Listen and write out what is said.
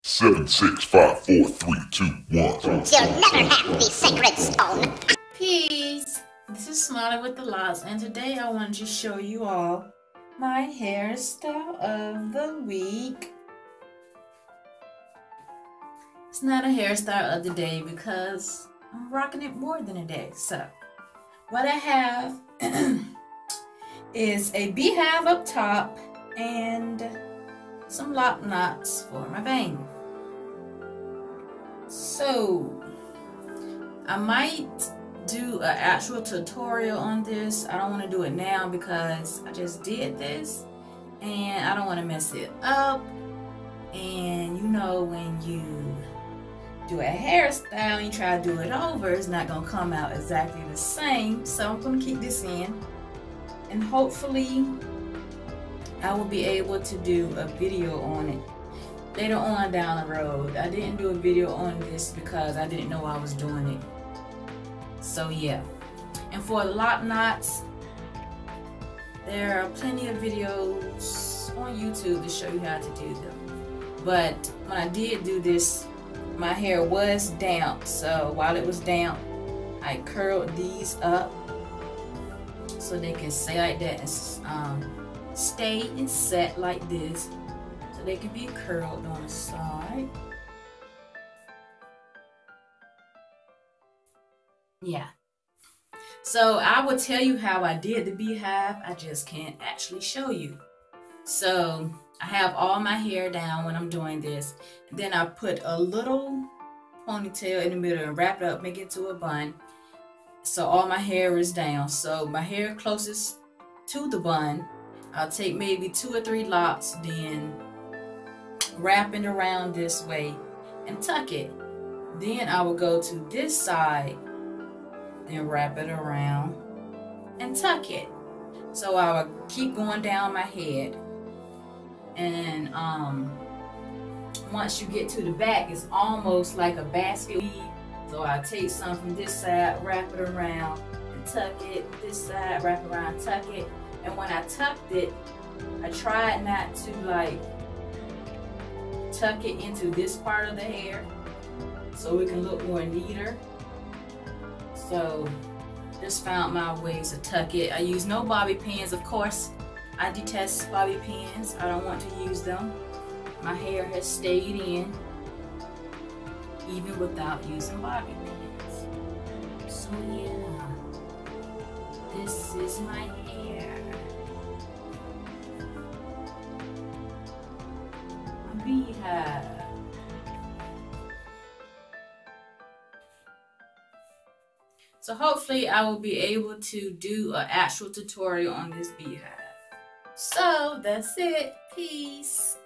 7, 6, 5, 4, 3, 2, 1. You'll never have the sacred stone. Peace. This is Smiley with the Locks, and today I wanted to show you all my hairstyle of the week. It's not a hairstyle of the day because I'm rocking it more than a day. So what I have is a beehive up top and some lock knots for my bang. So I might do an actual tutorial on this. I don't want to do it now because I just did this and I don't want to mess it up. And you know, when you do a hairstyle and you try to do it over, it's not going to come out exactly the same. So I'm going to keep this in, and hopefully I will be able to do a video on it later on down the road. I didn't do a video on this because I didn't know I was doing it. So yeah. And for the lock knots, there are plenty of videos on YouTube to show you how to do them. But when I did do this, my hair was damp. So while it was damp, I curled these up so they can stay like that and stay and set like this. So they can be curled on the side. Yeah. So I will tell you how I did the beehive. I just can't actually show you. So I have all my hair down when I'm doing this. Then I put a little ponytail in the middle and wrap it up, make it to a bun. So all my hair is down. So my hair closest to the bun, I'll take maybe 2 or 3 locks, then wrap it around this way and tuck it. Then I will go to this side, then wrap it around and tuck it. So I will keep going down my head. And once you get to the back, it's almost like a basket weave. So I take some from this side, wrap it around and tuck it. This side, wrap it around, tuck it. And when I tucked it, I tried not to like tuck it into this part of the hair so it can look more neater. So just found my ways to tuck it. I use no bobby pins, of course. I detest bobby pins. I don't want to use them. My hair has stayed in even without using bobby pins. So yeah, this is my hair. A beehive. So hopefully I will be able to do an actual tutorial on this beehive. So that's it. Peace.